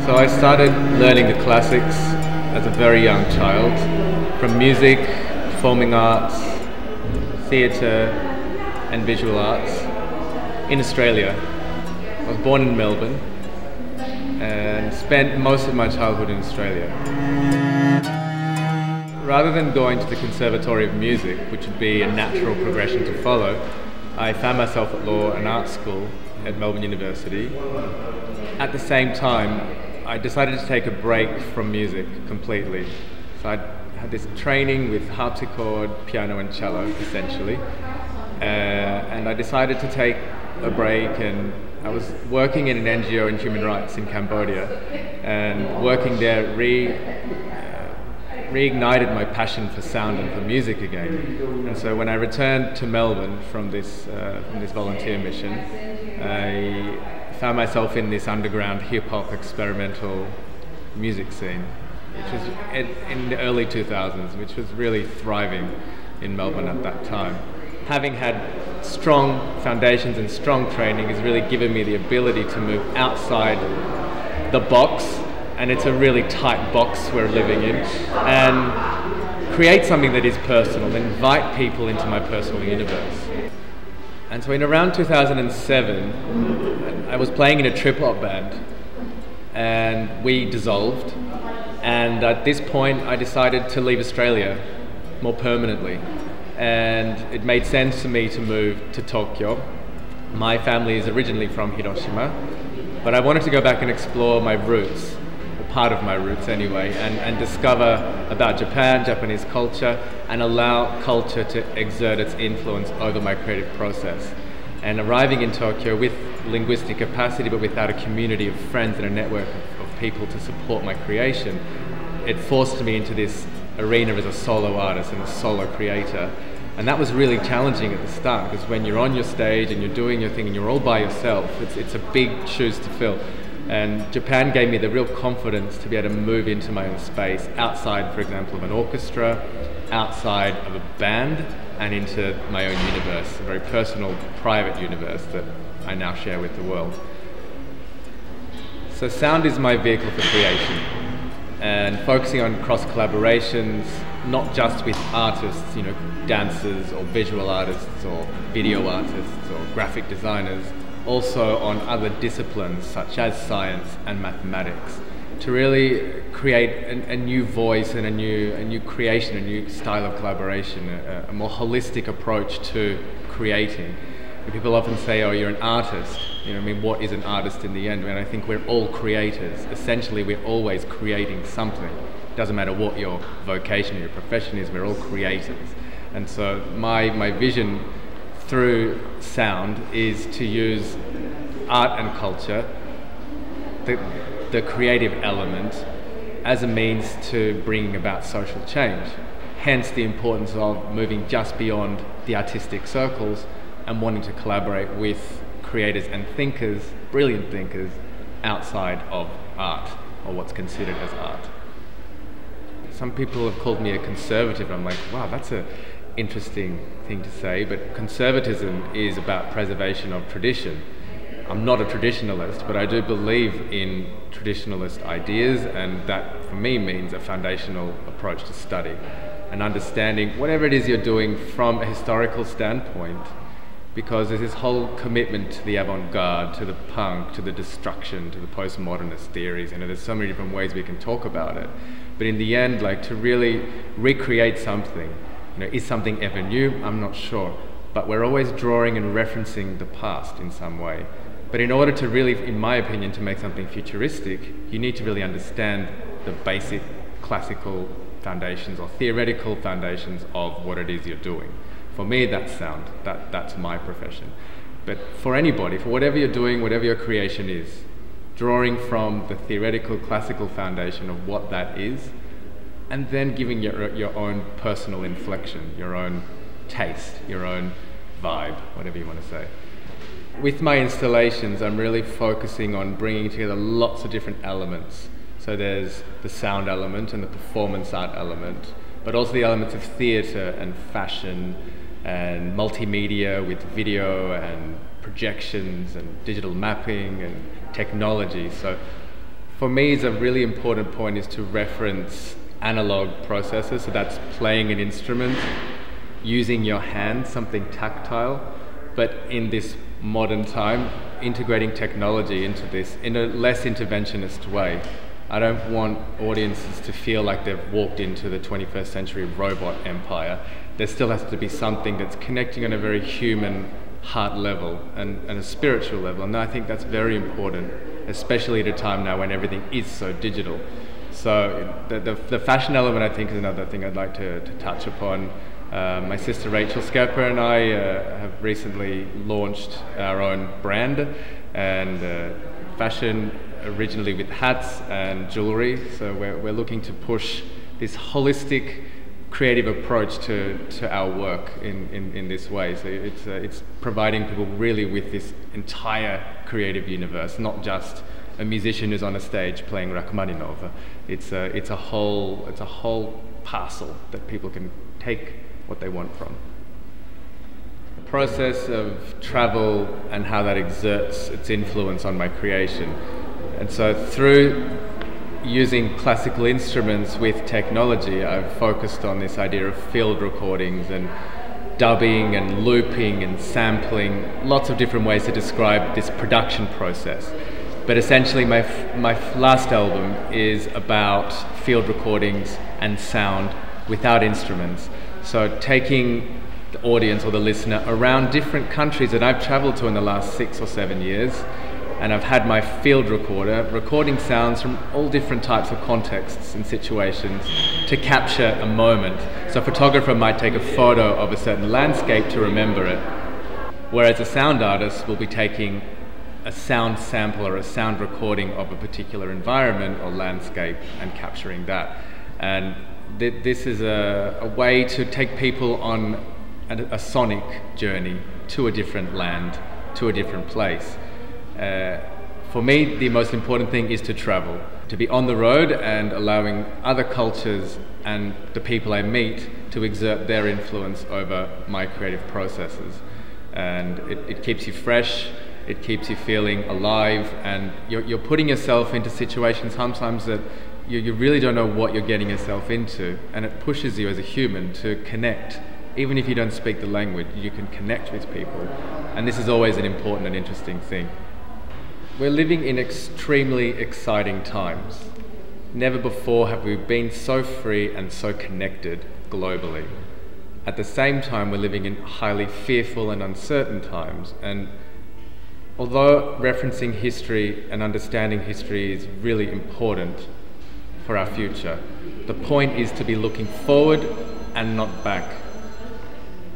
So I started learning the classics as a very young child, from music, performing arts, theatre and visual arts in Australia. I was born in Melbourne and spent most of my childhood in Australia. Rather than going to the Conservatory of Music, which would be a natural progression to follow, I found myself at law and art school at Melbourne University. At the same time, I decided to take a break from music completely. So I had this training with harpsichord, piano and cello, essentially. And I decided to take a break, and I was working in an NGO in human rights in Cambodia, and working there reignited my passion for sound and for music again. And so when I returned to Melbourne from this volunteer mission, I found myself in this underground hip-hop experimental music scene, which was in the early 2000s, which was really thriving in Melbourne at that time. Having had strong foundations and strong training has really given me the ability to move outside the box, and it's a really tight box we're living in, and create something that is personal, invite people into my personal universe. And so in around 2007, I was playing in a trip-hop band, and we dissolved, and at this point I decided to leave Australia more permanently, and it made sense to me to move to Tokyo. My family is originally from Hiroshima, but I wanted to go back and explore my roots, part of my roots anyway, and discover about Japan, Japanese culture, and allow culture to exert its influence over my creative process. And arriving in Tokyo with linguistic capacity, but without a community of friends and a network of people to support my creation, it forced me into this arena as a solo artist and a solo creator. And that was really challenging at the start, because when you're on your stage and you're doing your thing and you're all by yourself, it's a big shoes to fill. And Japan gave me the real confidence to be able to move into my own space, outside, for example, of an orchestra, outside of a band, and into my own universe, a very personal, private universe that I now share with the world. So sound is my vehicle for creation, and focusing on cross collaborations, not just with artists, dancers or visual artists or video artists or graphic designers, also on other disciplines such as science and mathematics, to really create a new voice and a new creation, a new style of collaboration, a more holistic approach to creating. And people often say, oh, you're an artist. What is an artist in the end? I think we're all creators. Essentially, we're always creating something. It doesn't matter what your vocation or your profession is, we're all creators. And so my vision through sound is to use art and culture, the creative element, as a means to bringing about social change. Hence the importance of moving just beyond the artistic circles and wanting to collaborate with creators and thinkers, brilliant thinkers, outside of art, or what's considered as art. Some people have called me a conservative. I'm like, wow, that's an interesting thing to say, but conservatism is about preservation of tradition. I'm not a traditionalist, but I do believe in traditionalist ideas, and that for me means a foundational approach to study and understanding whatever it is you're doing from a historical standpoint, because there's this whole commitment to the avant-garde, to the punk, to the destruction, to the postmodernist theories. There's so many different ways we can talk about it, but in the end, to really recreate something, is something ever new? I'm not sure, but we're always drawing and referencing the past in some way. But in order to really, in my opinion, to make something futuristic, you need to really understand the basic classical foundations or theoretical foundations of what it is you're doing. For me, that's sound. That's my profession. But for anybody, for whatever you're doing, whatever your creation is, drawing from the theoretical classical foundation of what that is, and then giving your own personal inflection, your own taste, your own vibe, whatever you want to say. With my installations, I'm really focusing on bringing together lots of different elements. So there's the sound element and the performance art element, but also the elements of theatre and fashion and multimedia with video and projections and digital mapping and technology. So for me, is a really important point is to reference analog processes. So that's playing an instrument, using your hand, something tactile, but in this modern time, integrating technology into this in a less interventionist way. I don't want audiences to feel like they've walked into the 21st century robot empire. There still has to be something that's connecting on a very human heart level and a spiritual level, and I think that's very important, especially at a time now when everything is so digital. So the fashion element, I think, is another thing I'd like to touch upon. My sister Rachel Skepper and I have recently launched our own brand and fashion, originally with hats and jewelry. So we're looking to push this holistic, creative approach to our work in this way. So it's providing people really with this entire creative universe, not just a musician who's on a stage playing Rachmaninoff. It's a whole parcel that people can take what they want from. The process of travel and how that exerts its influence on my creation. And so through using classical instruments with technology, I've focused on this idea of field recordings and dubbing and looping and sampling, lots of different ways to describe this production process. But essentially my last album is about field recordings and sound without instruments. So taking the audience or the listener around different countries that I've traveled to in the last 6 or 7 years, and I've had my field recorder recording sounds from all different types of contexts and situations to capture a moment. So a photographer might take a photo of a certain landscape to remember it, whereas a sound artist will be taking a sound sample or a sound recording of a particular environment or landscape and capturing that. And this is a way to take people on a sonic journey to a different land, to a different place. For me, the most important thing is to travel, to be on the road and allowing other cultures and the people I meet to exert their influence over my creative processes. And it keeps you fresh, it keeps you feeling alive, and you're putting yourself into situations sometimes that you really don't know what you're getting yourself into, and it pushes you as a human to connect. Even if you don't speak the language, you can connect with people, and this is always an important and interesting thing. We're living in extremely exciting times. Never before have we been so free and so connected globally. At the same time, we're living in highly fearful and uncertain times, and although referencing history and understanding history is really important for our future, the point is to be looking forward and not back,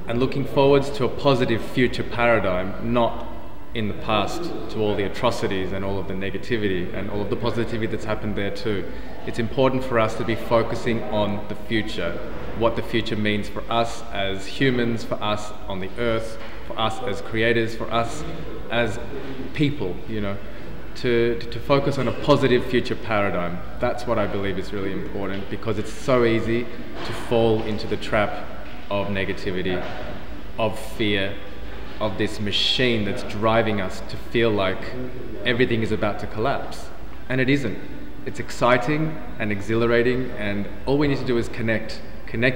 and looking forwards to a positive future paradigm, not in the past to all the atrocities and all of the negativity and all of the positivity that's happened there too. It's important for us to be focusing on the future, what the future means for us as humans, for us on the earth, for us as creators, for us as people, you know, to focus on a positive future paradigm. That's what I believe is really important, because it's so easy to fall into the trap of negativity, of fear, of this machine that's driving us to feel like everything is about to collapse. And it isn't. It's exciting and exhilarating, and all we need to do is connect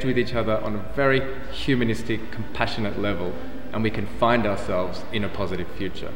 with each other on a very humanistic, compassionate level, and we can find ourselves in a positive future.